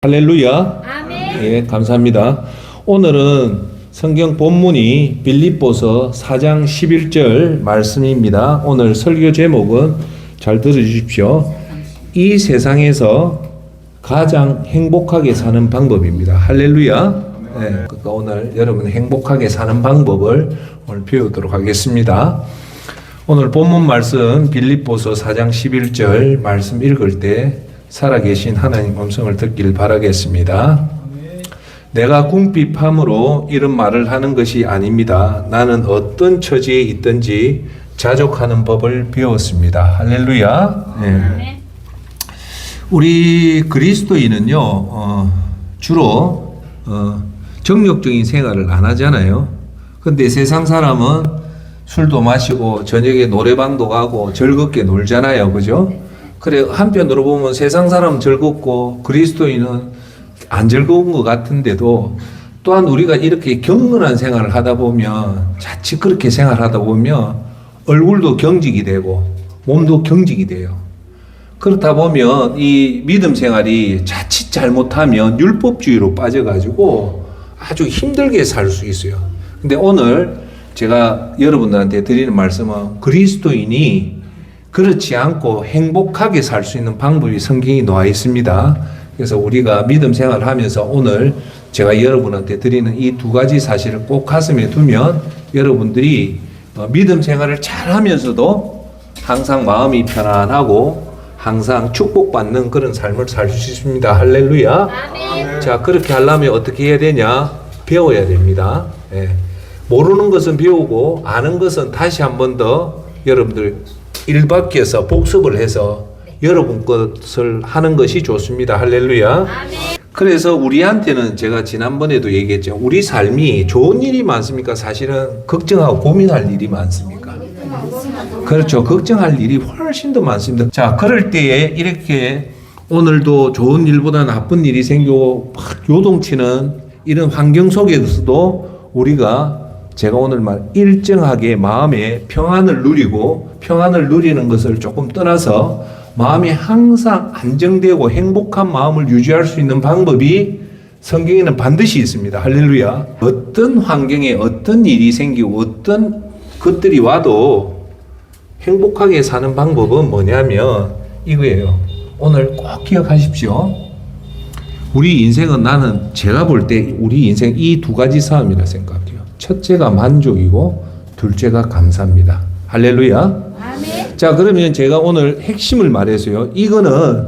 할렐루야. 아멘. 예, 감사합니다. 오늘은 성경 본문이 빌립보서 4장 11절 말씀입니다. 오늘 설교 제목은 잘 들어주십시오. 이 세상에서 가장 행복하게 사는 방법입니다. 할렐루야. 예, 그러니까 오늘 여러분 행복하게 사는 방법을 오늘 배우도록 하겠습니다. 오늘 본문 말씀 빌립보서 4장 11절 말씀 읽을 때 살아계신 하나님 음성을 듣길 바라겠습니다. 내가 궁핍함으로 이런 말을 하는 것이 아닙니다. 나는 어떤 처지에 있든지 자족하는 법을 배웠습니다. 할렐루야. 네. 우리 그리스도인은요, 주로 정욕적인 생활을 안 하잖아요. 근데 세상 사람은 술도 마시고 저녁에 노래방도 가고 즐겁게 놀잖아요. 그죠? 그래, 한편으로 보면 세상 사람은 즐겁고 그리스도인은 안 즐거운 것 같은데도 또한 우리가 이렇게 경건한 생활을 하다 보면 자칫 그렇게 생활하다 보면 얼굴도 경직이 되고 몸도 경직이 돼요. 그렇다 보면 이 믿음 생활이 자칫 잘못하면 율법주의로 빠져가지고 아주 힘들게 살 수 있어요. 근데 오늘 제가 여러분들한테 드리는 말씀은 그리스도인이 그렇지 않고 행복하게 살 수 있는 방법이 성경에 나와 있습니다. 그래서 우리가 믿음 생활을 하면서 오늘 제가 여러분한테 드리는 이 두 가지 사실을 꼭 가슴에 두면 여러분들이 믿음 생활을 잘 하면서도 항상 마음이 편안하고 항상 축복받는 그런 삶을 살 수 있습니다. 할렐루야. 아멘. 자, 그렇게 하려면 어떻게 해야 되냐? 배워야 됩니다. 예. 모르는 것은 배우고 아는 것은 다시 한 번 더 여러분들 일박해서 복습을 해서 여러분 것을 하는 것이 좋습니다. 할렐루야. 아멘. 그래서 우리한테는 제가 지난번에도 얘기했죠. 우리 삶이 좋은 일이 많습니까? 사실은 걱정하고 고민할 일이 많습니까? 그렇죠. 걱정할 일이 훨씬 더 많습니다. 자, 그럴 때에 이렇게 오늘도 좋은 일보다 나쁜 일이 생기고 막 요동치는 이런 환경 속에서도 우리가 제가 오늘 말 일정하게 마음의 평안을 누리고 평안을 누리는 것을 조금 떠나서 마음이 항상 안정되고 행복한 마음을 유지할 수 있는 방법이 성경에는 반드시 있습니다. 할렐루야. 어떤 환경에 어떤 일이 생기고 어떤 것들이 와도 행복하게 사는 방법은 뭐냐면 이거예요. 오늘 꼭 기억하십시오. 우리 인생은 나는 제가 볼 때 우리 인생 이 두 가지 싸움이라 생각해요. 첫째가 만족이고 둘째가 감사입니다. 할렐루야. 아멘. 자, 그러면 제가 오늘 핵심을 말해서요. 이거는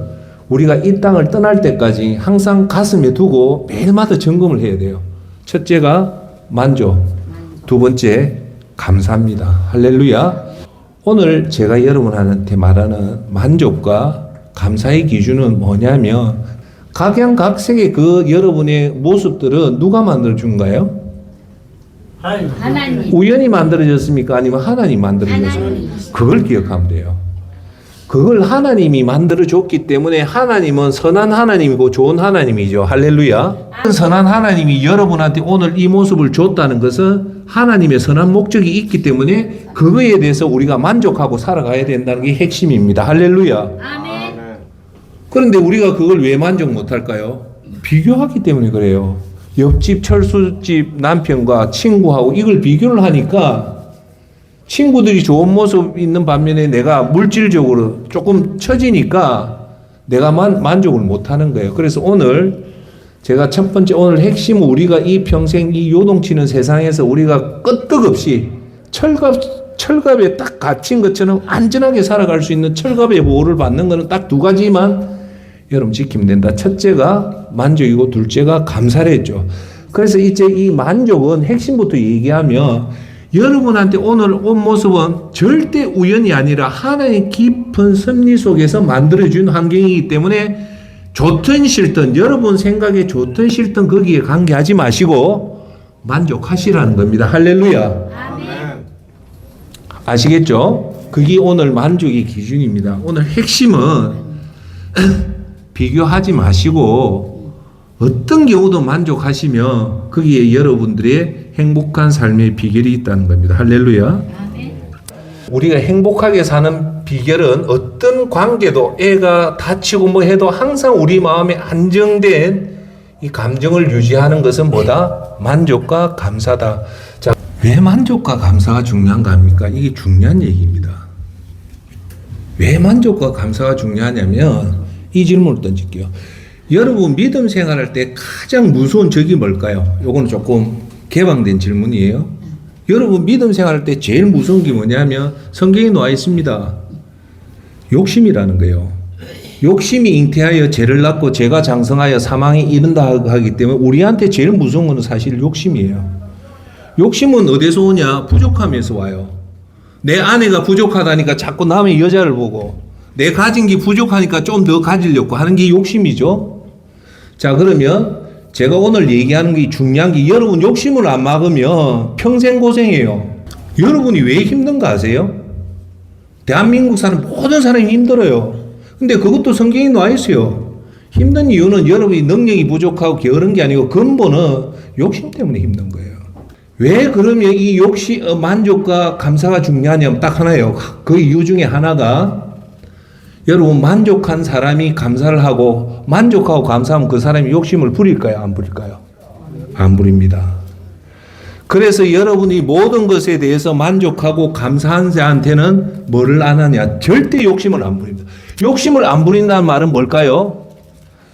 우리가 이 땅을 떠날 때까지 항상 가슴에 두고 매일마다 점검을 해야 돼요. 첫째가 만족, 두 번째 감사입니다. 할렐루야. 오늘 제가 여러분한테 말하는 만족과 감사의 기준은 뭐냐면 각양각색의 그 여러분의 모습들은 누가 만들어준가요? 하나님. 우연히 만들어졌습니까? 아니면 하나님 만들어졌습니까? 하나님. 그걸 기억하면 돼요. 그걸 하나님이 만들어줬기 때문에 하나님은 선한 하나님이고 좋은 하나님이죠. 할렐루야. 선한 하나님이 여러분한테 오늘 이 모습을 줬다는 것은 하나님의 선한 목적이 있기 때문에 그거에 대해서 우리가 만족하고 살아가야 된다는 게 핵심입니다. 할렐루야. 아멘. 그런데 우리가 그걸 왜 만족 못할까요? 비교하기 때문에 그래요. 옆집 철수집 남편과 친구하고 이걸 비교를 하니까 친구들이 좋은 모습 있는 반면에 내가 물질적으로 조금 처지니까 내가 만족을 못하는 거예요. 그래서 오늘 제가 첫 번째 오늘 핵심은 우리가 이 평생 이 요동치는 세상에서 우리가 끄떡없이 철갑에 딱 갇힌 것처럼 안전하게 살아갈 수 있는 철갑의 보호를 받는 것은 딱 두 가지만 여러분 지키면 된다. 첫째가 만족이고 둘째가 감사랬죠. 그래서 이제 이 만족은 핵심부터 얘기하면 여러분한테 오늘 온 모습은 절대 우연이 아니라 하나의 깊은 섭리 속에서 만들어준 환경이기 때문에 좋든 싫든 여러분 생각에 좋든 싫든 거기에 관계하지 마시고 만족하시라는 겁니다. 할렐루야. 아멘. 아시겠죠? 그게 오늘 만족의 기준입니다. 오늘 핵심은 비교하지 마시고 어떤 경우도 만족하시면 거기에 여러분들의 행복한 삶의 비결이 있다는 겁니다. 할렐루야. 아멘. 우리가 행복하게 사는 비결은 어떤 관계도 애가 다치고 뭐 해도 항상 우리 마음에 안정된 이 감정을 유지하는 것은 뭐다? 만족과 감사다. 자, 왜 만족과 감사가 중요한가 합니까? 이게 중요한 얘기입니다. 왜 만족과 감사가 중요하냐면 이 질문을 던질게요. 여러분 믿음 생활할 때 가장 무서운 적이 뭘까요? 요거는 조금 개방된 질문이에요. 여러분 믿음 생활할 때 제일 무서운 게 뭐냐면 성경에 나와 있습니다. 욕심이라는 거예요. 욕심이 잉태하여 죄를 낳고 죄가 장성하여 사망에 이른다 하기 때문에 우리한테 제일 무서운 것은 사실 욕심이에요. 욕심은 어디서 오냐? 부족함에서 와요. 내 아내가 부족하다니까 자꾸 남의 여자를 보고 내 가진 게 부족하니까 좀 더 가지려고 하는 게 욕심이죠. 자, 그러면 제가 오늘 얘기하는 게 중요한 게 여러분 욕심을 안 막으면 평생 고생해요. 여러분이 왜 힘든가 아세요? 대한민국 사는 모든 사람이 힘들어요. 근데 그것도 성경에 나와 있어요. 힘든 이유는 여러분이 능력이 부족하고 게으른 게 아니고 근본은 욕심 때문에 힘든 거예요. 왜 그러면 이 욕심, 만족과 감사가 중요하냐면 딱 하나예요. 그 이유 중에 하나가 여러분 만족한 사람이 감사를 하고 만족하고 감사하면 그 사람이 욕심을 부릴까요? 안 부릴까요? 안 부립니다. 그래서 여러분이 모든 것에 대해서 만족하고 감사한 자한테는 뭐를 안 하냐? 절대 욕심을 안 부립니다. 욕심을 안 부린다는 말은 뭘까요?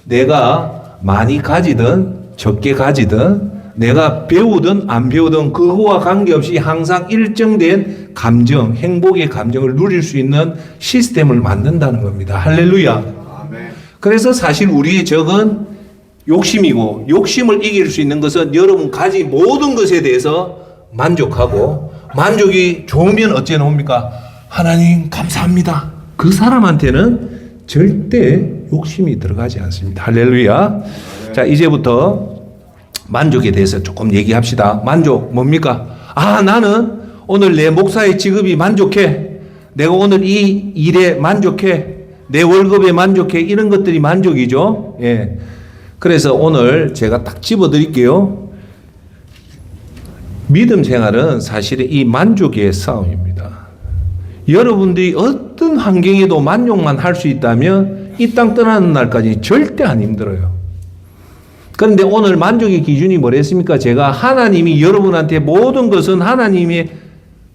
내가 많이 가지든 적게 가지든 내가 배우든 안 배우든 그거와 관계없이 항상 일정된 감정, 행복의 감정을 누릴 수 있는 시스템을 만든다는 겁니다. 할렐루야. 아멘. 그래서 사실 우리의 적은 욕심이고 욕심을 이길 수 있는 것은 여러분 가진 모든 것에 대해서 만족하고 만족이 좋으면 어째 나옵니까? 하나님 감사합니다. 그 사람한테는 절대 욕심이 들어가지 않습니다. 할렐루야. 자, 이제부터 만족에 대해서 조금 얘기합시다. 만족 뭡니까? 아, 나는 오늘 내 목사의 직업이 만족해. 내가 오늘 이 일에 만족해. 내 월급에 만족해. 이런 것들이 만족이죠. 예. 그래서 오늘 제가 딱 집어 드릴게요. 믿음 생활은 사실은 이 만족의 싸움입니다. 여러분들이 어떤 환경에도 만족만 할 수 있다면 이 땅 떠나는 날까지 절대 안 힘들어요. 그런데 오늘 만족의 기준이 뭐랬습니까? 제가 하나님이 여러분한테 모든 것은 하나님의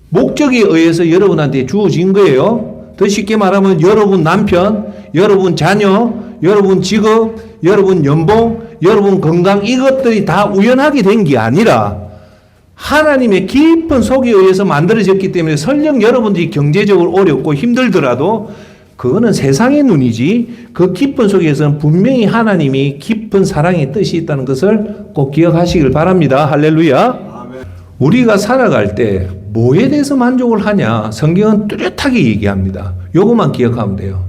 목적에 의해서 여러분한테 주어진 거예요. 더 쉽게 말하면 여러분 남편, 여러분 자녀, 여러분 직업, 여러분 연봉, 여러분 건강 이것들이 다 우연하게 된 게 아니라 하나님의 깊은 속에 의해서 만들어졌기 때문에 설령 여러분들이 경제적으로 어렵고 힘들더라도 그거는 세상의 눈이지 그 깊은 속에서는 분명히 하나님이 깊은 사랑의 뜻이 있다는 것을 꼭 기억하시길 바랍니다. 할렐루야. 아멘. 우리가 살아갈 때 뭐에 대해서 만족을 하냐? 성경은 뚜렷하게 얘기합니다. 요것만 기억하면 돼요.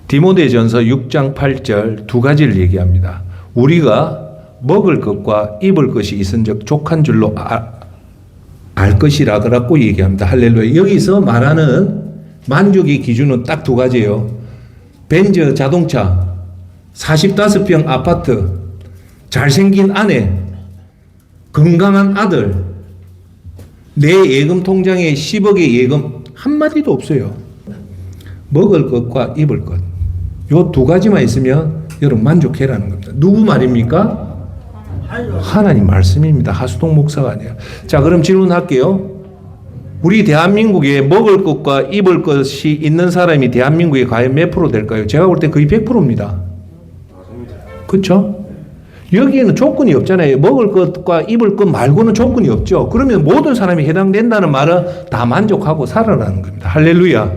디모데전서 6장 8절 두 가지를 얘기합니다. 우리가 먹을 것과 입을 것이 있은즉 족한 줄로 알 것이라 그라고 얘기합니다. 할렐루야. 여기서 말하는 만족의 기준은 딱 두 가지예요. 벤저 자동차, 45평 아파트, 잘생긴 아내, 건강한 아들, 내 예금 통장에 10억의 예금 한마디도 없어요. 먹을 것과 입을 것. 요 두 가지만 있으면 여러분 만족해라는 겁니다. 누구 말입니까? 하나님 말씀입니다. 하수동 목사가 아니에요. 자, 그럼 질문할게요. 우리 대한민국에 먹을 것과 입을 것이 있는 사람이 대한민국에 과연 몇 프로 될까요? 제가 볼 때 거의 100%입니다. 그렇죠? 여기에는 조건이 없잖아요. 먹을 것과 입을 것 말고는 조건이 없죠. 그러면 모든 사람이 해당된다는 말은 다 만족하고 살아라는 겁니다. 할렐루야.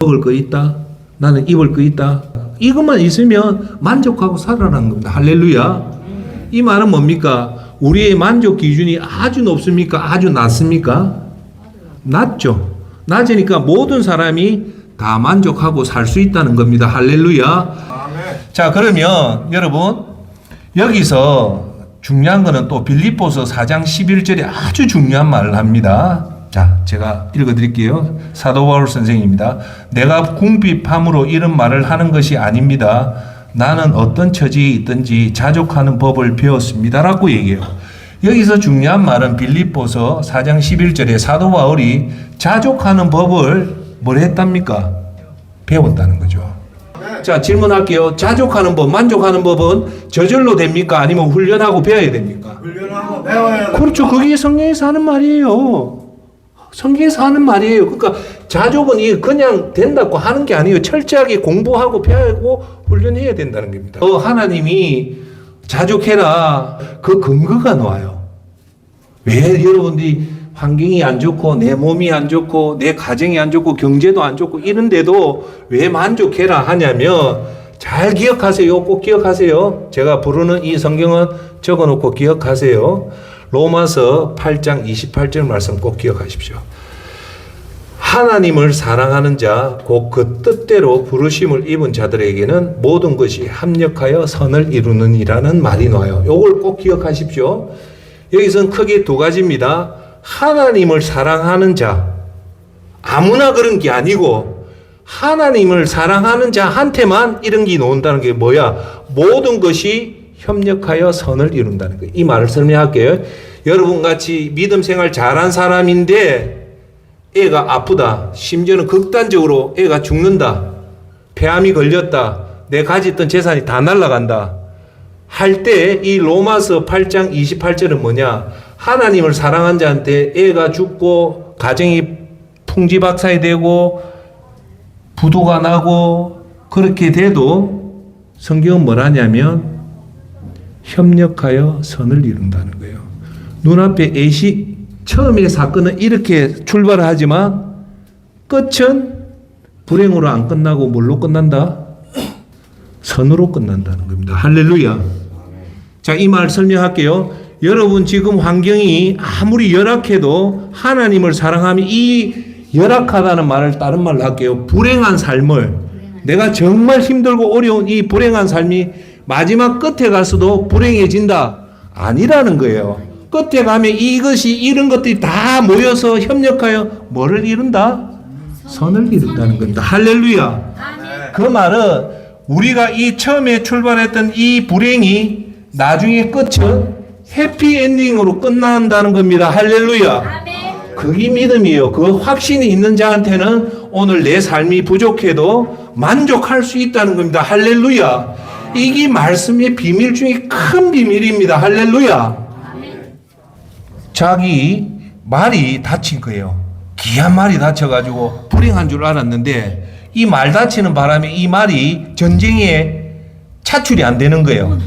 먹을 거 있다. 나는 입을 거 있다. 이것만 있으면 만족하고 살아라는 겁니다. 할렐루야. 이 말은 뭡니까? 우리의 만족 기준이 아주 높습니까? 아주 낮습니까? 낮죠. 낮으니까 모든 사람이 다 만족하고 살 수 있다는 겁니다. 할렐루야. 아멘. 자, 그러면 여러분 여기서 중요한 거는 또 빌립보서 4장 11절에 아주 중요한 말을 합니다. 자, 제가 읽어드릴게요. 사도 바울 선생입니다. 내가 궁핍함으로 이런 말을 하는 것이 아닙니다. 나는 어떤 처지에 있든지 자족하는 법을 배웠습니다. 라고 얘기해요. 여기서 중요한 말은 빌립보서 4장 11절에 사도 바울이 자족하는 법을 뭘 했답니까? 배웠다는 거죠. 자, 질문할게요. 자족하는 법, 만족하는 법은 저절로 됩니까? 아니면 훈련하고 배워야 됩니까? 훈련하고 배워야 돼. 그렇죠. 그게 성경에서 하는 말이에요. 성경에서 하는 말이에요. 그러니까 자족은 이게 그냥 된다고 하는 게 아니에요. 철저하게 공부하고 배우고 훈련해야 된다는 겁니다. 하나님이 자족해라. 그 근거가 나와요. 왜 여러분들이 환경이 안 좋고 내 몸이 안 좋고 내 가정이 안 좋고 경제도 안 좋고 이런데도 왜 만족해라 하냐면 잘 기억하세요. 꼭 기억하세요. 제가 부르는 이 성경은 적어놓고 기억하세요. 로마서 8장 28절 말씀 꼭 기억하십시오. 하나님을 사랑하는 자, 곧 그 뜻대로 부르심을 입은 자들에게는 모든 것이 합력하여 선을 이루느니라는 말이 나와요. 요걸 꼭 기억하십시오. 여기서는 크게 두 가지입니다. 하나님을 사랑하는 자, 아무나 그런 게 아니고 하나님을 사랑하는 자한테만 이런 게 나온다는 게 뭐야? 모든 것이 협력하여 선을 이룬다는 거예요. 이 말을 설명할게요. 여러분 같이 믿음 생활 잘한 사람인데 애가 아프다. 심지어는 극단적으로 애가 죽는다. 폐암이 걸렸다. 내 가졌던 재산이 다 날아간다. 할 때 이 로마서 8장 28절은 뭐냐? 하나님을 사랑한 자한테 애가 죽고 가정이 풍지박산이 되고 부도가 나고 그렇게 돼도 성경은 뭐라냐면 협력하여 선을 이룬다는 거예요. 눈앞에 처음에 사건은 이렇게 출발을 하지만 끝은 불행으로 안 끝나고 뭘로 끝난다? 선으로 끝난다는 겁니다. 할렐루야. 자, 이 말 설명할게요. 여러분 지금 환경이 아무리 열악해도 하나님을 사랑하면 이 열악하다는 말을 다른 말로 할게요. 불행한 삶을 내가 정말 힘들고 어려운 이 불행한 삶이 마지막 끝에 가서도 불행해진다. 아니라는 거예요. 끝에 가면 이것이 이런 것들이 다 모여서 협력하여 뭐를 이룬다? 선을 이룬다는 겁니다. 할렐루야. 그 말은 우리가 이 처음에 출발했던 이 불행이 나중에 끝은 해피엔딩으로 끝난다는 겁니다. 할렐루야. 그게 믿음이에요. 그 확신이 있는 자한테는 오늘 내 삶이 부족해도 만족할 수 있다는 겁니다. 할렐루야. 이게 말씀의 비밀 중에 큰 비밀입니다. 할렐루야. 자기 말이 다친 거예요. 귀한 말이 다쳐가지고 불행한 줄 알았는데 이 말 다치는 바람에 이 말이 전쟁에 차출이 안 되는 거예요.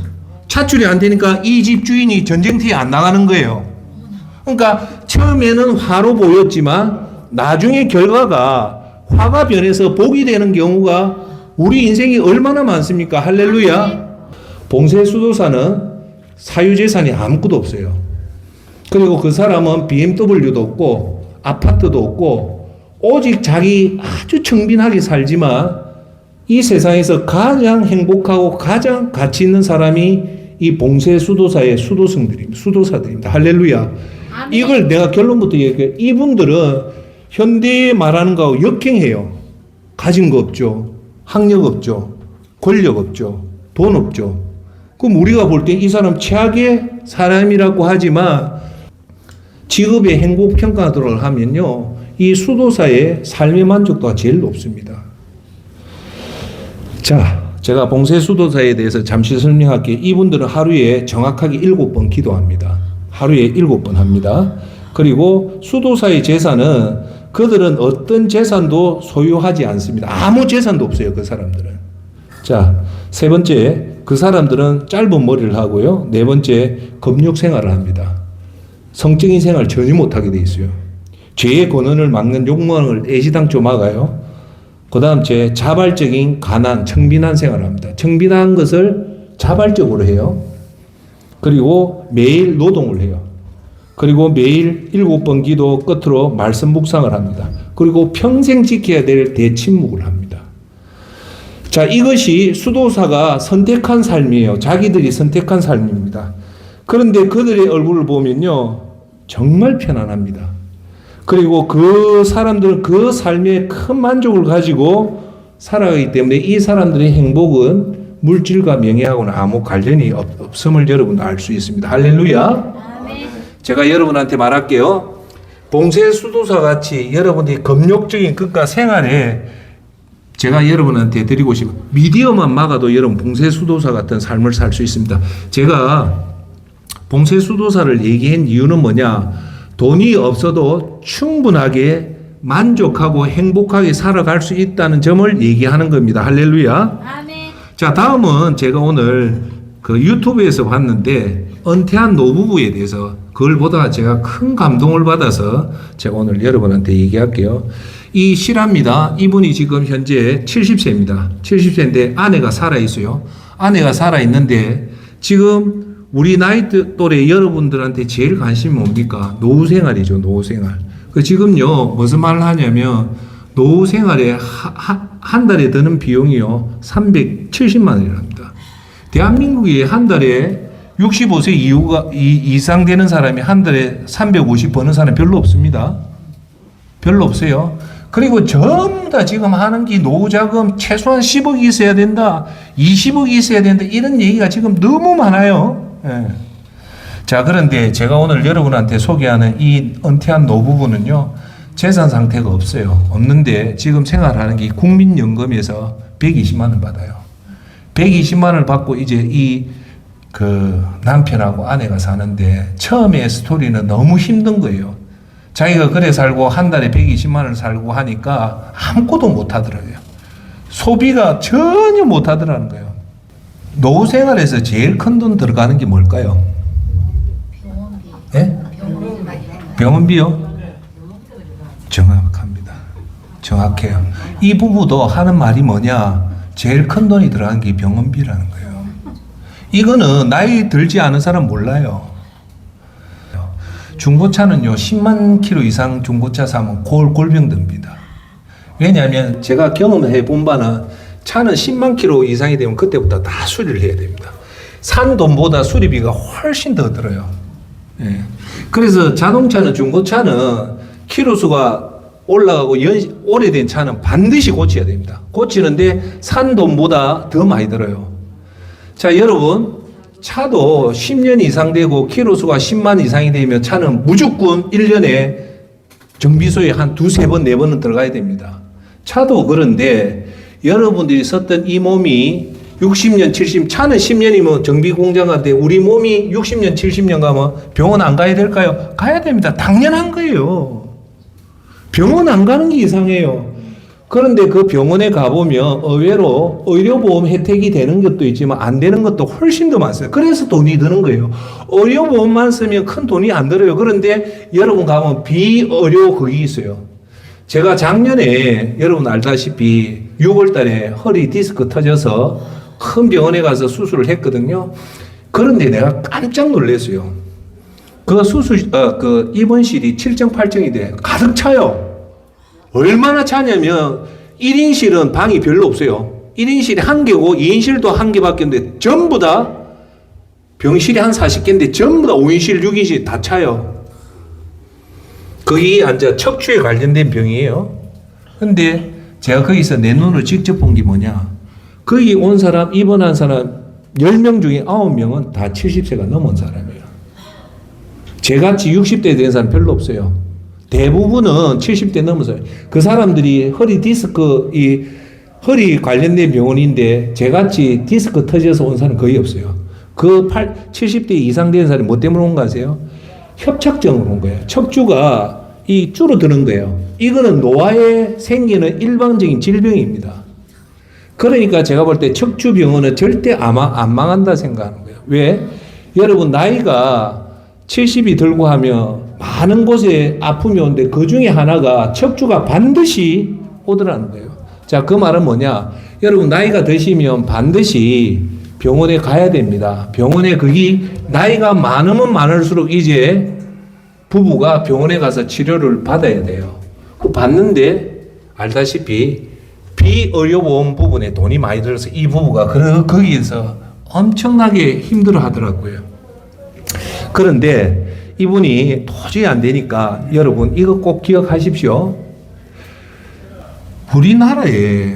차출이 안 되니까 이 집 주인이 전쟁터에 안 나가는 거예요. 그러니까 처음에는 화로 보였지만 나중에 결과가 화가 변해서 복이 되는 경우가 우리 인생이 얼마나 많습니까? 할렐루야. 봉쇄 수도사는 사유재산이 아무것도 없어요. 그리고 그 사람은 BMW도 없고 아파트도 없고 오직 자기 아주 청빈하게 살지만 이 세상에서 가장 행복하고 가장 가치 있는 사람이 이 봉쇄 수도사의 수도사들입니다. 할렐루야. 이걸 내가 결론부터 얘기해. 이분들은 현대에 말하는 거하고 역행해요. 가진 거 없죠. 학력 없죠. 권력 없죠. 돈 없죠. 그럼 우리가 볼 때 이 사람 최악의 사람이라고 하지만 직업의 행복 평가를 하면요. 이 수도사의 삶의 만족도가 제일 높습니다. 자, 제가 봉쇄 수도사에 대해서 잠시 설명할게요. 이분들은 하루에 정확하게 7번 기도합니다. 하루에 7번 합니다. 그리고 수도사의 재산은 그들은 어떤 재산도 소유하지 않습니다. 아무 재산도 없어요. 그 사람들은. 자, 세 번째, 그 사람들은 짧은 머리를 하고요. 네 번째, 금욕 생활을 합니다. 성적인 생활 전혀 못하게 돼 있어요. 죄의 권한을 막는 욕망을 애시당초 막아요. 그 다음 자발적인 가난, 청빈한 생활을 합니다. 청빈한 것을 자발적으로 해요. 그리고 매일 노동을 해요. 그리고 매일 7번 기도 끝으로 말씀 묵상을 합니다. 그리고 평생 지켜야 될 대침묵을 합니다. 자, 이것이 수도사가 선택한 삶이에요. 자기들이 선택한 삶입니다. 그런데 그들의 얼굴을 보면요, 정말 편안합니다. 그리고 그 사람들은 그 삶에 큰 만족을 가지고 살아가기 때문에 이 사람들의 행복은 물질과 명예하고는 아무 관련이 없음을 여러분 알 수 있습니다. 할렐루야. 제가 여러분한테 말할게요. 봉쇄수도사 같이 여러분들이 금욕적인 것과 생활에 제가 여러분한테 드리고 싶은 미디어만 막아도 여러분 봉쇄수도사 같은 삶을 살 수 있습니다. 제가 봉쇄수도사를 얘기한 이유는 뭐냐? 돈이 없어도 충분하게 만족하고 행복하게 살아갈 수 있다는 점을 얘기하는 겁니다. 할렐루야. 아멘. 자, 다음은 제가 오늘 그 유튜브에서 봤는데 은퇴한 노부부에 대해서 그걸 보다가 제가 큰 감동을 받아서 제가 오늘 여러분한테 얘기할게요. 이 실화입니다. 이분이 지금 현재 70세입니다. 70세인데 아내가 살아있어요. 아내가 살아있는데 지금 우리 나이 또래 여러분들한테 제일 관심이 뭡니까? 노후 생활이죠. 노후 생활. 그 지금요 무슨 말을 하냐면 노후 생활에 한 달에 드는 비용이요 370만 원이랍니다. 대한민국이 한 달에 65세 이상 되는 사람이 한 달에 350 버는 사람이 별로 없습니다. 별로 없어요. 그리고 전부 다 지금 하는 게 노후자금 최소한 10억이 있어야 된다, 20억이 있어야 된다, 이런 얘기가 지금 너무 많아요. 예. 자, 그런데 제가 오늘 여러분한테 소개하는 이 은퇴한 노부부는요, 재산 상태가 없어요. 없는데 지금 생활하는 게 국민연금에서 120만 원 받아요. 120만 원을 받고 이제 그 남편하고 아내가 사는데 처음에 스토리는 너무 힘든 거예요. 자기가 그래 살고 한 달에 120만 원을 살고 하니까 아무것도 못 하더라고요. 소비가 전혀 못 하더라는 거예요. 노후 생활에서 제일 큰 돈 들어가는 게 뭘까요? 병원비. 예? 병원비 많이 들어가요. 병원비요? 정확합니다. 정확해요. 이 부부도 하는 말이 뭐냐? 제일 큰 돈이 들어가는 게 병원비라는 거예요. 이거는 나이 들지 않은 사람 몰라요. 중고차는요 10만 킬로 이상 중고차 사면 골병 듭니다. 왜냐하면 제가 경험해 본 바는 차는 10만 킬로 이상이 되면 그때부터 다 수리를 해야 됩니다. 산 돈보다 수리비가 훨씬 더 들어요. 예. 그래서 자동차는 중고차는 키로수가 올라가고 오래된 차는 반드시 고쳐야 됩니다. 고치는데 산 돈보다 더 많이 들어요. 자, 여러분 차도 10년 이상 되고 키로수가 10만 이상이 되면 차는 무조건 1년에 정비소에 한 두세 번, 네 번은 들어가야 됩니다. 차도 그런데 여러분들이 썼던 이 몸이 60년, 70년, 차는 10년이면 정비 공장 가는데 우리 몸이 60년, 70년 가면 병원 안 가야 될까요? 가야 됩니다. 당연한 거예요. 병원 안 가는 게 이상해요. 그런데 그 병원에 가보면 의외로 의료보험 혜택이 되는 것도 있지만 안 되는 것도 훨씬 더 많습니다. 그래서 돈이 드는 거예요. 의료보험만 쓰면 큰 돈이 안 들어요. 그런데 여러분 가면 비의료 그게 있어요. 제가 작년에 여러분 알다시피 6월 달에 허리 디스크 터져서 큰 병원에 가서 수술을 했거든요. 그런데 내가 깜짝 놀랐어요. 그 그 입원실이 7정 8정이 돼. 가득 차요. 얼마나 차냐면 1인실은 방이 별로 없어요. 1인실이 1개고 2인실도 1개밖에 없는데 전부 다 병실이 한 40개인데 전부 다 5인실, 6인실 다 차요. 거기 앉아 척추에 관련된 병이에요. 근데 제가 거기서 내 눈으로 직접 본 게 뭐냐. 거기 온 사람, 입원한 사람 10명 중에 9명은 다 70세가 넘은 사람이에요. 제같이 60대 된 사람 별로 없어요. 대부분은 70대 넘어서요. 그 사람들이 허리 디스크, 허리 관련된 병원인데 제같이 디스크 터져서 온 사람 거의 없어요. 그 70대 이상 된 사람이 뭐 때문에 온 거 아세요? 협착증으로 온 거예요. 척추가 줄어드는 거예요. 이거는 노화에 생기는 일반적인 질병입니다. 그러니까 제가 볼 때 척추병원은 절대 안 망한다 생각하는 거예요. 왜? 여러분 나이가 70이 들고 하면 많은 곳에 아픔이 오는데 그 중에 하나가 척추가 반드시 오더라는 거예요. 자, 그 말은 뭐냐? 여러분 나이가 드시면 반드시 병원에 가야 됩니다. 병원에 거기 나이가 많으면 많을수록 이제 부부가 병원에 가서 치료를 받아야 돼요. 그 받는데 알다시피 비의료보험 부분에 돈이 많이 들어서 이 부부가 거기에서 엄청나게 힘들어 하더라고요. 그런데 이분이 도저히 안 되니까 여러분 이거 꼭 기억하십시오. 우리나라에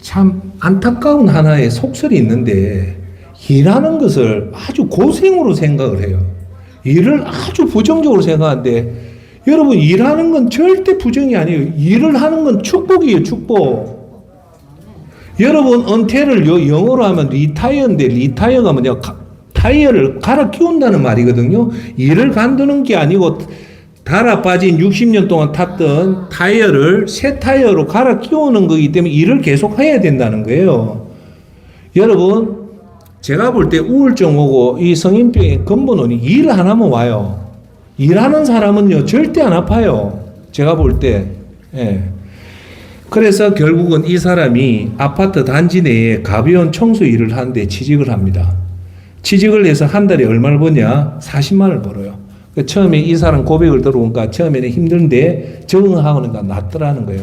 참 안타까운 하나의 속설이 있는데 일하는 것을 아주 고생으로 생각을 해요. 일을 아주 부정적으로 생각하는데 여러분, 일하는 건 절대 부정이 아니에요. 일을 하는 건 축복이에요, 축복. 여러분, 은퇴를 영어로 하면 리타이어인데, 리타이어가 뭐냐, 타이어를 갈아 끼운다는 말이거든요. 일을 간두는 게 아니고 달아 빠진 60년 동안 탔던 타이어를 새 타이어로 갈아 끼우는 거기 때문에 일을 계속 해야 된다는 거예요. 여러분, 제가 볼 때 우울증 오고 이 성인병의 근본은 일 안 하면 와요. 일하는 사람은요 절대 안 아파요. 제가 볼 때. 예. 그래서 결국은 이 사람이 아파트 단지 내에 가벼운 청소 일을 하는데 취직을 합니다. 취직을 해서 한 달에 얼마를 버냐? 40만 원을 벌어요. 처음에 이 사람 고백을 들어보니까 처음에는 힘든데 적응하고는 낫더라는 거예요.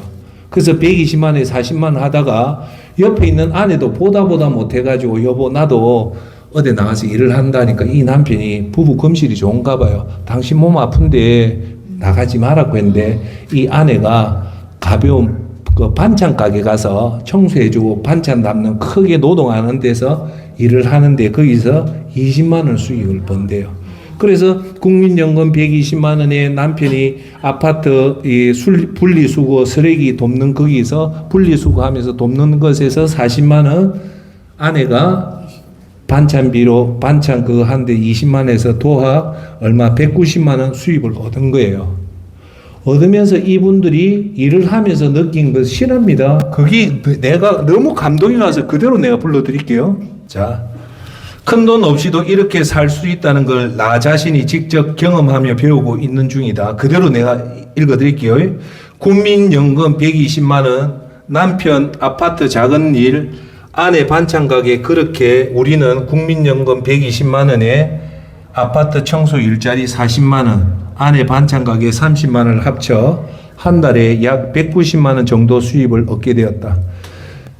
그래서 120만 원에 40만 원 하다가 옆에 있는 아내도 보다 못해가지고 여보 나도 어디 나가서 일을 한다니까 이 남편이 부부 금실이 좋은가 봐요. 당신 몸 아픈데 나가지 말라고 했는데 이 아내가 가벼운 그 반찬 가게 가서 청소해주고 반찬 담는 크게 노동하는 데서 일을 하는데 거기서 20만 원 수익을 번대요. 그래서 국민연금 120만 원에 남편이 아파트 이 분리수거 쓰레기 돕는 거기서 분리수거하면서 돕는 것에서 40만 원, 아내가 반찬비로 반찬 그거 하는데 20만 원에서 도합 얼마 190만 원 수입을 얻은 거예요. 얻으면서 이분들이 일을 하면서 느낀 것 실합니다. 그게 내가 너무 감동이 가서 그대로 내가 불러드릴게요. 자, 큰돈 없이도 이렇게 살 수 있다는 걸 나 자신이 직접 경험하며 배우고 있는 중이다. 그대로 내가 읽어드릴게요. 국민연금 120만 원, 남편 아파트 작은 일, 아내 반찬 가게. 그렇게 우리는 국민연금 120만 원에 아파트 청소 일자리 40만 원, 아내 반찬 가게 30만 원을 합쳐 한 달에 약 190만 원 정도 수입을 얻게 되었다.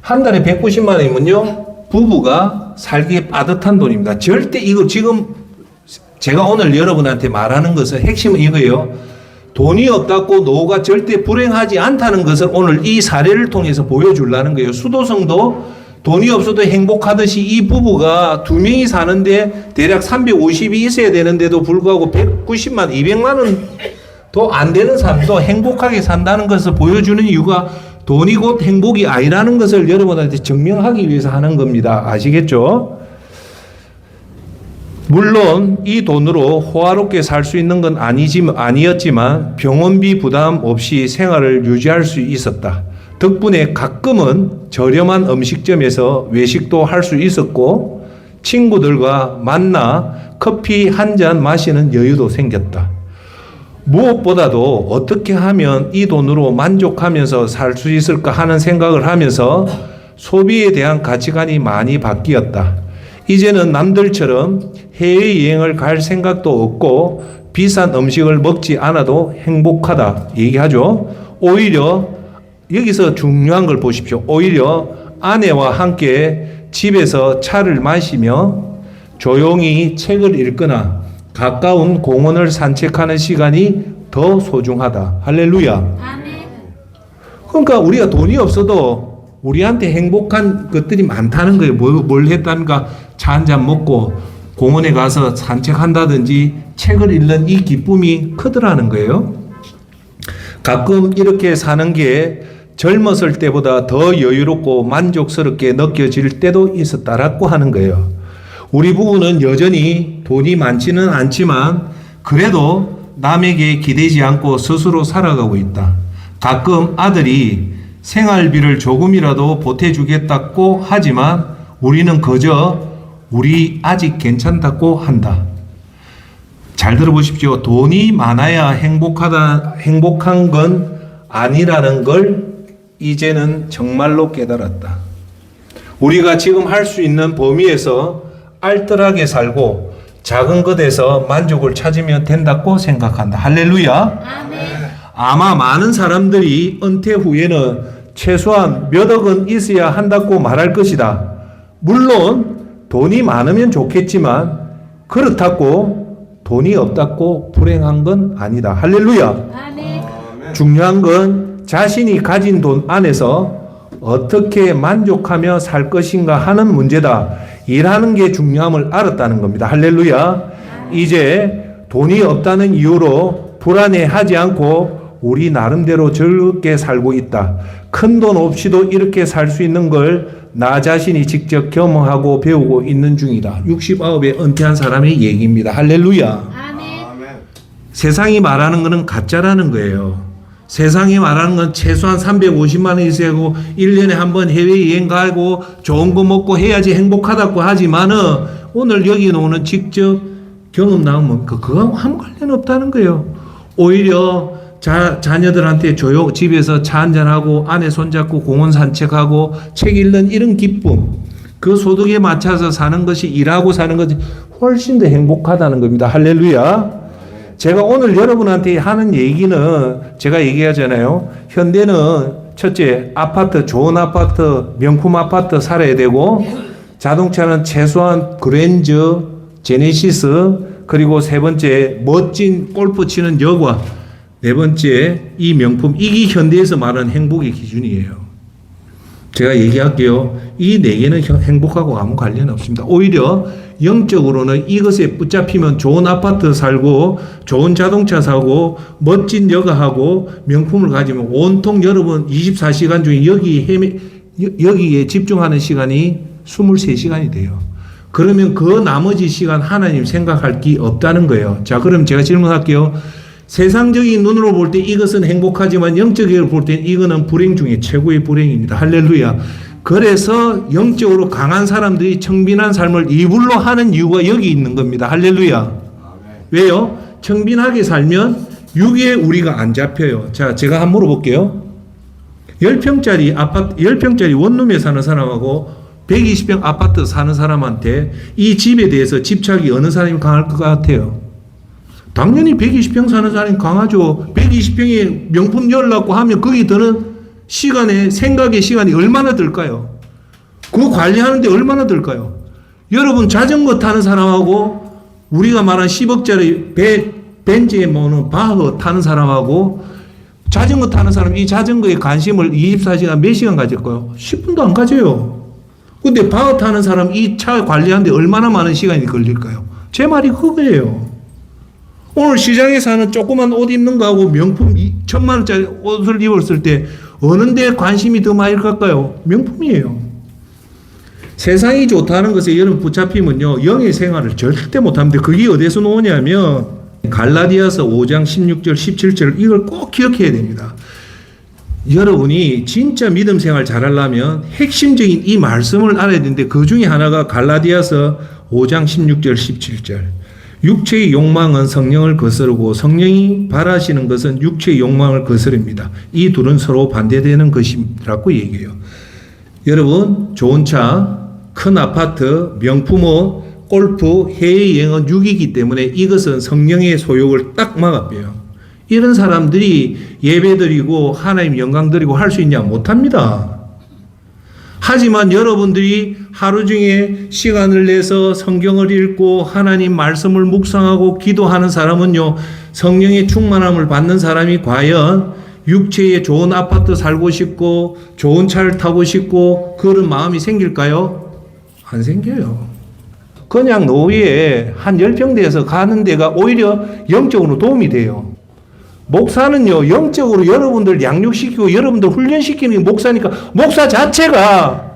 한 달에 190만 원이면요 부부가 살기에 빠듯한 돈입니다. 절대 이거 지금 제가 오늘 여러분한테 말하는 것은 핵심은 이거예요. 돈이 없다고 노후가 절대 불행하지 않다는 것을 오늘 이 사례를 통해서 보여주려는 거예요. 수도성도 돈이 없어도 행복하듯이 이 부부가 두 명이 사는데 대략 350이 있어야 되는데도 불구하고 190만, 200만 원도 안 되는 사람도 행복하게 산다는 것을 보여주는 이유가 돈이 곧 행복이 아니라는 것을 여러분한테 증명하기 위해서 하는 겁니다. 아시겠죠? 물론 이 돈으로 호화롭게 살 수 있는 건 아니었지만 병원비 부담 없이 생활을 유지할 수 있었다. 덕분에 가끔은 저렴한 음식점에서 외식도 할 수 있었고 친구들과 만나 커피 한 잔 마시는 여유도 생겼다. 무엇보다도 어떻게 하면 이 돈으로 만족하면서 살 수 있을까 하는 생각을 하면서 소비에 대한 가치관이 많이 바뀌었다. 이제는 남들처럼 해외여행을 갈 생각도 없고 비싼 음식을 먹지 않아도 행복하다 얘기하죠. 오히려 여기서 중요한 걸 보십시오. 오히려 아내와 함께 집에서 차를 마시며 조용히 책을 읽거나 가까운 공원을 산책하는 시간이 더 소중하다. 할렐루야. 아멘. 그러니까 우리가 돈이 없어도 우리한테 행복한 것들이 많다는 거예요. 뭘 했다는가? 차 한 잔 먹고 공원에 가서 산책한다든지 책을 읽는 이 기쁨이 크더라는 거예요. 가끔 이렇게 사는 게 젊었을 때보다 더 여유롭고 만족스럽게 느껴질 때도 있었다라고 하는 거예요. 우리 부부는 여전히 돈이 많지는 않지만 그래도 남에게 기대지 않고 스스로 살아가고 있다. 가끔 아들이 생활비를 조금이라도 보태주겠다고 하지만 우리는 그저 우리 아직 괜찮다고 한다. 잘 들어보십시오. 돈이 많아야 행복한 건 아니라는 걸 이제는 정말로 깨달았다. 우리가 지금 할 수 있는 범위에서 알뜰하게 살고 작은 것에서 만족을 찾으면 된다고 생각한다. 할렐루야. 아멘. 아마 많은 사람들이 은퇴 후에는 최소한 몇 억은 있어야 한다고 말할 것이다. 물론 돈이 많으면 좋겠지만 그렇다고 돈이 없다고 불행한 건 아니다. 할렐루야. 아멘. 중요한 건 자신이 가진 돈 안에서 어떻게 만족하며 살 것인가 하는 문제다. 일하는 게 중요함을 알았다는 겁니다. 할렐루야. 이제 돈이 없다는 이유로 불안해하지 않고 우리 나름대로 즐겁게 살고 있다. 큰 돈 없이도 이렇게 살 수 있는 걸 나 자신이 직접 경험하고 배우고 있는 중이다. 69에 은퇴한 사람의 얘기입니다. 할렐루야. 아멘. 세상이 말하는 것은 가짜라는 거예요. 세상이 말하는 건 최소한 350만 원 있어야 하고 1년에 한 번 해외여행 가고 좋은 거 먹고 해야지 행복하다고 하지만은 오늘 여기 오는 직접 경험 나오면 그거하고 아무 관련 없다는 거예요. 오히려 자녀들한테 집에서 차 한잔하고 아내 손잡고 공원 산책하고 책 읽는 이런 기쁨, 그 소득에 맞춰서 사는 것이 일하고 사는 것이 훨씬 더 행복하다는 겁니다. 할렐루야. 제가 오늘 여러분한테 하는 얘기는 제가 얘기하잖아요. 현대는 첫째, 아파트, 좋은 아파트, 명품 아파트 살아야 되고, 자동차는 최소한 그랜저, 제네시스, 그리고 세 번째, 멋진 골프 치는 여과, 네 번째, 이 명품, 이게 현대에서 말하는 행복의 기준이에요. 제가 얘기할게요. 이 네 개는 행복하고 아무 관련 없습니다. 오히려 영적으로는 이것에 붙잡히면 좋은 아파트 살고 좋은 자동차 사고 멋진 여가하고 명품을 가지면 온통 여러분 24시간 중에 여기에 집중하는 시간이 23시간이 돼요. 그러면 그 나머지 시간 하나님 생각할 게 없다는 거예요. 자, 그럼 제가 질문할게요. 세상적인 눈으로 볼 때 이것은 행복하지만 영적으로 볼 때 이거는 불행 중에 최고의 불행입니다. 할렐루야. 그래서 영적으로 강한 사람들이 청빈한 삶을 이불로 하는 이유가 여기 있는 겁니다. 할렐루야. 왜요? 청빈하게 살면 육에 우리가 안 잡혀요. 자, 제가 한번 물어볼게요. 10평짜리 아파트, 10평짜리 원룸에 사는 사람하고 120평 아파트 사는 사람한테 이 집에 대해서 집착이 어느 사람이 강할 것 같아요? 당연히 120평 사는 사람이 강하죠. 120평에 명품 열라고 하면 거기 드는 생각의 시간이 얼마나 들까요? 그거 관리하는데 얼마나 들까요? 여러분, 자전거 타는 사람하고 우리가 말한 10억짜리 벤츠에 모는 바흐 타는 사람하고 자전거 타는 사람, 이 자전거에 관심을 24시간 몇 시간 가질까요? 10분도 안 가져요. 근데 바흐 타는 사람 이 차 관리하는데 얼마나 많은 시간이 걸릴까요? 제 말이 그거예요. 오늘 시장에 사는 조그만 옷 입는 거하고 명품 1,000만 원짜리 옷을 입었을 때 어느 데 관심이 더 많이 갈까요? 명품이에요. 세상이 좋다는 것에 여러분 붙잡히면요, 영의 생활을 절대 못합니다. 그게 어디서 나오냐면 갈라디아서 5장 16절 17절 이걸 꼭 기억해야 됩니다. 여러분이 진짜 믿음 생활 잘하려면 핵심적인 이 말씀을 알아야 되는데 그 중에 하나가 갈라디아서 5장 16절 17절. 육체의 욕망은 성령을 거스르고 성령이 바라시는 것은 육체의 욕망을 거스릅니다. 이 둘은 서로 반대되는 것이라고 얘기해요. 여러분, 좋은 차, 큰 아파트, 명품 옷, 골프, 해외여행은 육이기 때문에 이것은 성령의 소욕을 딱 막아빼요. 이런 사람들이 예배드리고 하나님 영광 드리고 할 수 있냐? 못합니다. 하지만 여러분들이 하루 중에 시간을 내서 성경을 읽고 하나님 말씀을 묵상하고 기도하는 사람은요, 성령의 충만함을 받는 사람이 과연 육체에 좋은 아파트 살고 싶고 좋은 차를 타고 싶고 그런 마음이 생길까요? 안 생겨요. 그냥 노후에 한 10평대에서 가는 데가 오히려 영적으로 도움이 돼요. 목사는요, 영적으로 여러분들 양육시키고 여러분들 훈련시키는 게 목사니까 목사 자체가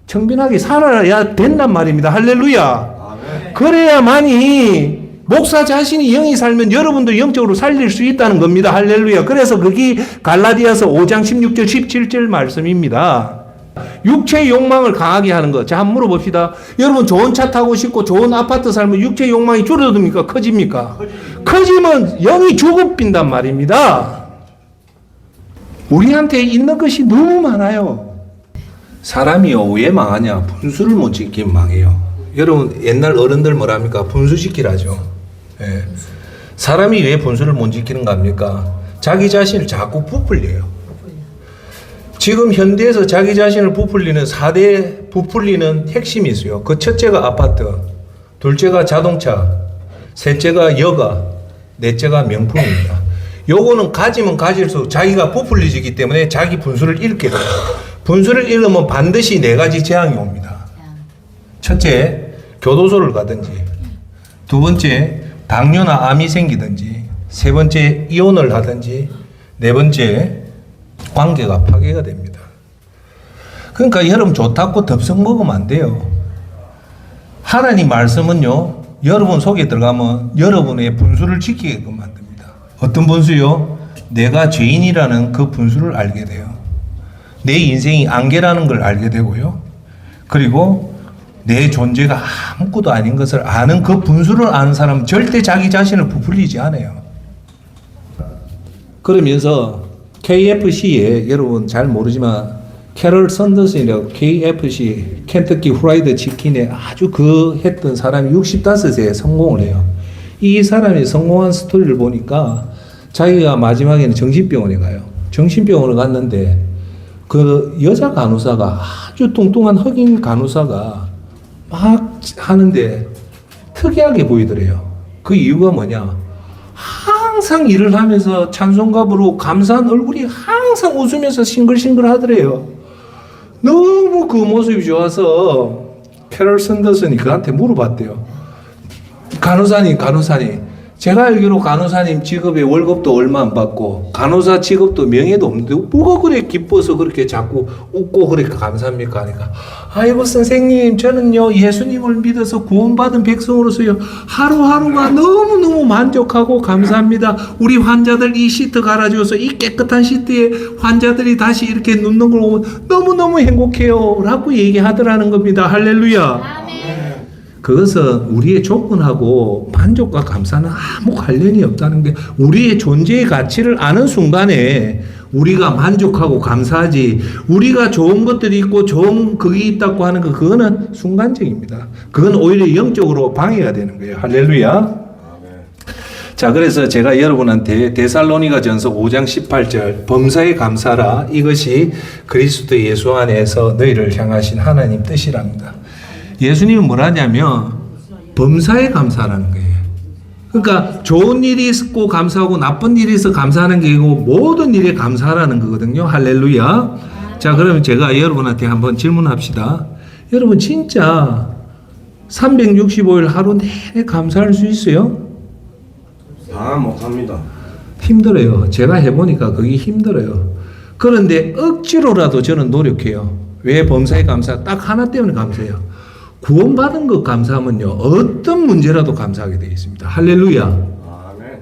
청빈하게 살아야 된단 말입니다. 할렐루야. 아멘. 그래야만이 목사 자신이 영이 살면 여러분들 영적으로 살릴 수 있다는 겁니다. 할렐루야. 그래서 그게 갈라디아서 5장 16절 17절 말씀입니다. 육체의 욕망을 강하게 하는 것. 자, 한번 물어봅시다. 여러분, 좋은 차 타고 싶고 좋은 아파트 살면 육체의 욕망이 줄어듭니까? 커집니까? 커지면 영이 죽어빈단 말입니다. 우리한테 있는 것이 너무 많아요. 사람이요, 왜 망하냐? 분수를 못 지키면 망해요. 여러분, 옛날 어른들 뭐랍니까? 분수 지키라죠. 예. 사람이 왜 분수를 못 지키는가 합니까? 자기 자신을 자꾸 부풀려요. 지금 현대에서 자기 자신을 부풀리는 4대 부풀리는 핵심이 있어요. 그 첫째가 아파트, 둘째가 자동차, 셋째가 여가, 넷째가 명품입니다. 요거는 가지면 가질수록 자기가 부풀리지기 때문에 자기 분수를 잃게 돼요. 분수를 잃으면 반드시 4가지 재앙이 옵니다. 첫째, 교도소를 가든지, 두 번째, 당뇨나 암이 생기든지, 세 번째 이혼을 하든지, 네 번째 관계가 파괴가 됩니다. 그러니까 여러분 좋다고 덥석 먹으면 안 돼요. 하나님 말씀은요, 여러분 속에 들어가면 여러분의 분수를 지키게끔 만듭니다. 어떤 분수요? 내가 죄인이라는 그 분수를 알게 돼요. 내 인생이 안개라는 걸 알게 되고요. 그리고 내 존재가 아무것도 아닌 것을 아는 그 분수를 아는 사람은 절대 자기 자신을 부풀리지 않아요. 그러면서 KFC에 여러분 잘 모르지만 캐럴 선더슨이라고 KFC 켄터키 프라이드 치킨에 아주 그 했던 사람이 65세에 성공을 해요. 이 사람이 성공한 스토리를 보니까 자기가 마지막에는 정신병원에 가요. 정신병원을 갔는데 그 여자 간호사가 아주 뚱뚱한 흑인 간호사가 막 하는데 특이하게 보이더래요. 그 이유가 뭐냐? 항상 일을 하면서 찬송가부로 감사한 얼굴이 항상 웃으면서 싱글싱글 하더래요. 너무 그 모습이 좋아서 캐럴 선더슨이 그한테 물어봤대요. 간호사님, 제가 알기로 간호사님 직업에 월급도 얼마 안 받고 간호사 직업도 명예도 없는데 뭐가 그래 기뻐서 그렇게 자꾸 웃고 그렇게 감사합니까? 하니까 아이고 선생님, 저는요 예수님을 믿어서 구원받은 백성으로서요 하루하루가 너무너무 만족하고 감사합니다. 우리 환자들 이 시트 갈아줘서 이 깨끗한 시트에 환자들이 다시 이렇게 눕는 걸 보면 너무너무 행복해요 라고 얘기하더라는 겁니다. 할렐루야. 그것은 우리의 조건하고 만족과 감사는 아무 관련이 없다는 게, 우리의 존재의 가치를 아는 순간에 우리가 만족하고 감사하지, 우리가 좋은 것들이 있고 좋은 그게 있다고 하는 거, 그거는 순간적입니다. 그건 오히려 영적으로 방해가 되는 거예요. 할렐루야. 자, 그래서 제가 여러분한테 데살로니가 전서 5장 18절 범사에 감사라, 이것이 그리스도 예수 안에서 너희를 향하신 하나님 뜻이랍니다. 예수님은 뭐라냐면 범사에 감사하는 거예요. 그러니까 좋은 일이 있고 감사하고 나쁜 일이 있어 감사하는 게 아니고 모든 일에 감사하라는 거거든요. 할렐루야. 자, 그러면 제가 여러분한테 한번 질문합시다. 여러분 진짜 365일 하루 내내 감사할 수 있어요? 다 못합니다. 힘들어요. 제가 해보니까 그게 힘들어요. 그런데 억지로라도 저는 노력해요. 왜 범사에 감사? 딱 하나 때문에 감사해요. 구원받은 것 감사하면요, 어떤 문제라도 감사하게 되어 있습니다. 할렐루야. 아멘.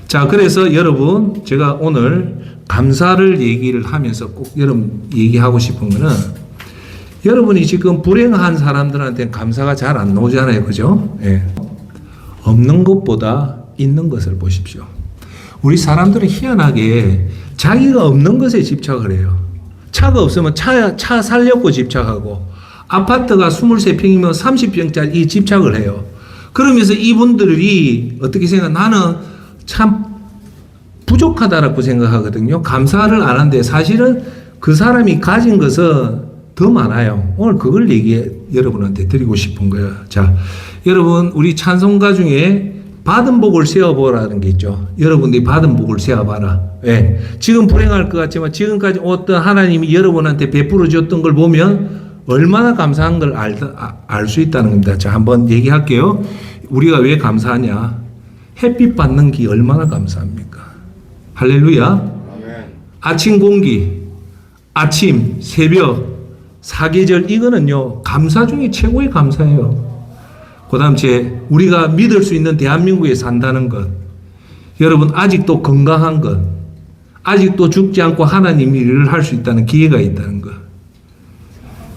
자, 그래서 여러분, 제가 오늘 감사를 얘기를 하면서 꼭 여러분 얘기하고 싶은 거는, 여러분이 지금 불행한 사람들한테는 감사가 잘 안 나오잖아요. 그죠? 예. 없는 것보다 있는 것을 보십시오. 우리 사람들은 희한하게 자기가 없는 것에 집착을 해요. 차가 없으면 차 살려고 집착하고, 아파트가 23평이면 30평짜리 이 집착을 해요. 그러면서 이분들이 어떻게 생각? 나는 참 부족하다라고 생각하거든요. 감사를 안 하는데 사실은 그 사람이 가진 것은 더 많아요. 오늘 그걸 여러분한테 드리고 싶은 거예요. 자, 여러분 우리 찬송가 중에 받은 복을 세어보라는 게 있죠. 여러분들이 받은 복을 세어봐라. 왜? 지금 불행할 것 같지만 지금까지 어떤 하나님이 여러분한테 베풀어 줬던 걸 보면 얼마나 감사한 걸 알 수 있다는 겁니다. 자, 한번 얘기할게요. 우리가 왜 감사하냐? 햇빛 받는 게 얼마나 감사합니까? 할렐루야. 아멘. 아침 공기, 아침, 새벽, 사계절, 이거는요, 감사 중에 최고의 감사예요. 그 다음 우리가 믿을 수 있는 대한민국에 산다는 것, 여러분 아직도 건강한 것, 아직도 죽지 않고 하나님 일을 할 수 있다는 기회가 있다는 것,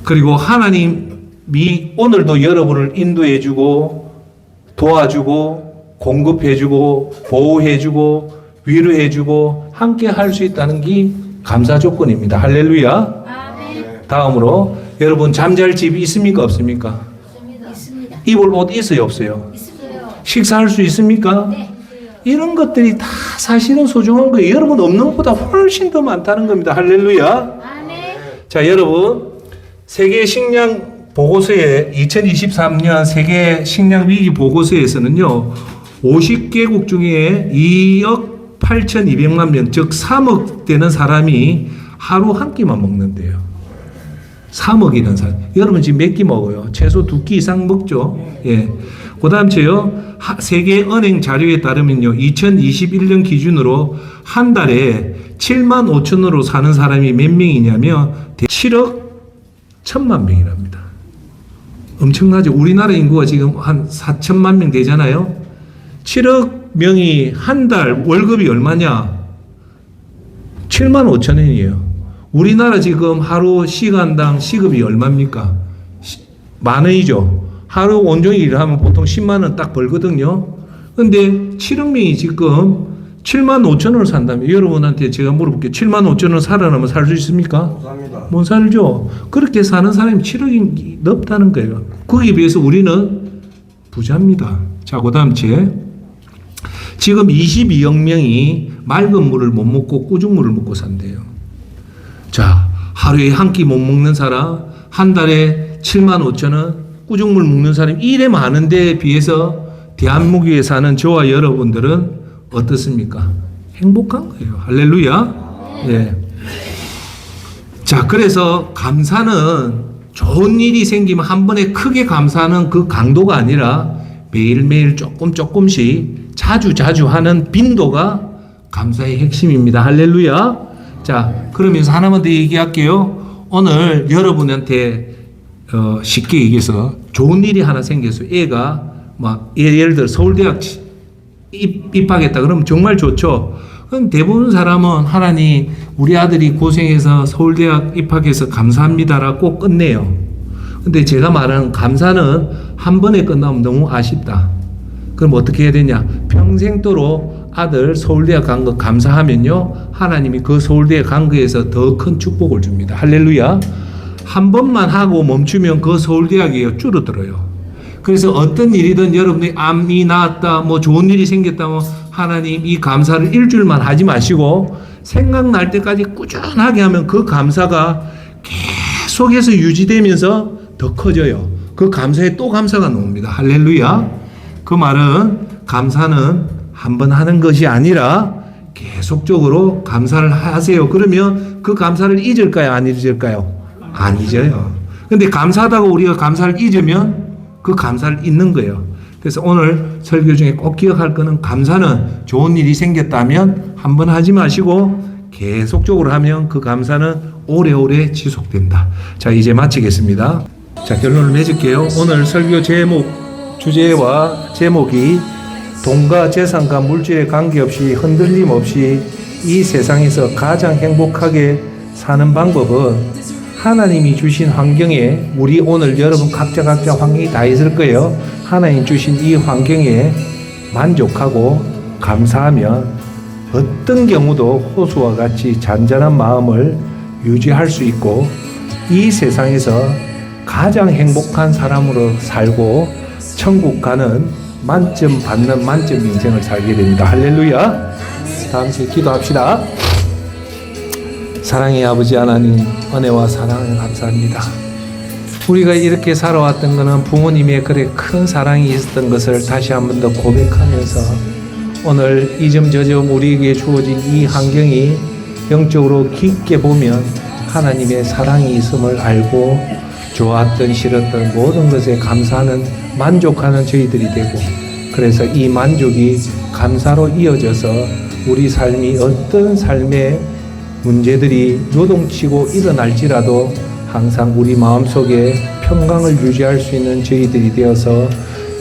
그리고 하나님이 오늘도 여러분을 인도해주고 도와주고 공급해주고 보호해주고 위로해주고 함께 할 수 있다는 게 감사 조건입니다. 할렐루야. 아멘. 다음으로 여러분 잠잘 집이 있습니까 없습니까? 있습니다. 입을 옷 있어요 없어요? 있어요. 식사할 수 있습니까? 네. 이런 것들이 다 사실은 소중한 거예요. 여러분 없는 것보다 훨씬 더 많다는 겁니다. 할렐루야. 아멘. 자, 여러분 세계 식량 보고서에 2023년 세계 식량 위기 보고서에서는요, 50개국 중에 2억 8,200만 명, 즉 3억 되는 사람이 하루 한 끼만 먹는데요. 3억이라는 사람. 여러분 지금 몇 끼 먹어요? 최소 2끼 이상 먹죠? 예. 그 다음 저요. 세계은행 자료에 따르면요. 2021년 기준으로 한 달에 7만 5천으로 사는 사람이 몇 명이냐면 7억 1천만 명이랍니다. 엄청나죠. 우리나라 인구가 지금 한 4천만 명 되잖아요. 7억 명이 한 달 월급이 얼마냐? 7만 5천 원이에요. 우리나라 지금 하루 시간당 시급이 얼마입니까? 만 원이죠. 하루 온종일 일하면 보통 10만 원 딱 벌거든요. 근데 7억 명이 지금 7만 5천 원을 산다면 여러분한테 제가 물어볼게요. 7만 5천 원 살아나면 살 수 있습니까? 감사합니다. 못 살죠. 그렇게 사는 사람이 7억이 넘다는 거예요. 거기에 비해서 우리는 부자입니다. 자, 그 다음 지금 22억 명이 맑은 물을 못 먹고 꾸중물을 먹고 산대요. 자, 하루에 한 끼 못 먹는 사람, 한 달에 7만 5천 원, 꾸중물 먹는 사람이 이래 많은데 비해서 대한민국에 사는 저와 여러분들은 어떻습니까? 행복한 거예요. 할렐루야. 예. 자, 그래서 감사는 좋은 일이 생기면 한 번에 크게 감사하는 그 강도가 아니라 매일매일 조금씩 자주 하는 빈도가 감사의 핵심입니다. 할렐루야. 자, 그러면서 하나만 더 얘기할게요. 오늘 여러분한테 쉽게 얘기해서 좋은 일이 하나 생겨서 애가 막 예를 들어 서울대학 입학했다 그러면 정말 좋죠. 그럼 대부분 사람은 하나님 우리 아들이 고생해서 서울대학 입학해서 감사합니다라고 꼭 끝내요. 근데 제가 말하는 감사는 한 번에 끝나면 너무 아쉽다. 그럼 어떻게 해야 되냐? 평생도록 아들 서울대학 간 거 감사하면요. 하나님이 그 서울대에 간 거에서 더 큰 축복을 줍니다. 할렐루야. 한 번만 하고 멈추면 그 서울대학이 줄어들어요. 그래서 어떤 일이든 여러분이 암이 나았다, 뭐 좋은 일이 생겼다, 뭐 하나님 이 감사를 일주일만 하지 마시고 생각날 때까지 꾸준하게 하면 그 감사가 계속해서 유지되면서 더 커져요. 그 감사에 또 감사가 나옵니다. 할렐루야. 그 말은 감사는 한 번 하는 것이 아니라 계속적으로 감사를 하세요. 그러면 그 감사를 잊을까요? 안 잊을까요? 안 잊어요. 근데 감사하다고 우리가 감사를 잊으면 그 감사를 잊는 거예요. 그래서 오늘 설교 중에 꼭 기억할 거는 감사는 좋은 일이 생겼다면 한 번 하지 마시고 계속적으로 하면 그 감사는 오래오래 지속된다. 자, 이제 마치겠습니다. 자, 결론을 맺을게요. 오늘 설교 주제와 제목이 돈과 재산과 물질에 관계없이 흔들림 없이 이 세상에서 가장 행복하게 사는 방법은 하나님이 주신 환경에 우리 오늘 여러분 각자 환경이 다 있을 거예요. 하나님 주신 이 환경에 만족하고 감사하면 어떤 경우도 호수와 같이 잔잔한 마음을 유지할 수 있고 이 세상에서 가장 행복한 사람으로 살고 천국 가는 만점 받는 만점 인생을 살게 됩니다. 할렐루야. 다음 주에 기도합시다. 사랑의 아버지 하나님, 은혜와 사랑을 감사합니다. 우리가 이렇게 살아왔던 것은 부모님의 그래 큰 사랑이 있었던 것을 다시 한 번 더 고백하면서 오늘 이 점 저 점 우리에게 주어진 이 환경이 영적으로 깊게 보면 하나님의 사랑이 있음을 알고 좋았던 싫었던 모든 것에 감사하는 만족하는 저희들이 되고 그래서 이 만족이 감사로 이어져서 우리 삶이 어떤 삶의 문제들이 요동치고 일어날지라도 항상 우리 마음속에 평강을 유지할 수 있는 저희들이 되어서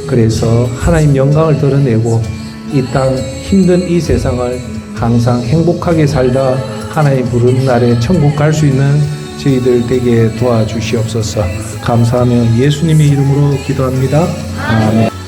그래서 하나님 영광을 드러내고 이 땅 힘든 이 세상을 항상 행복하게 살다 하나님 부르는 날에 천국 갈 수 있는 저희들 되게 도와주시옵소서. 감사하며 예수님의 이름으로 기도합니다. 아멘.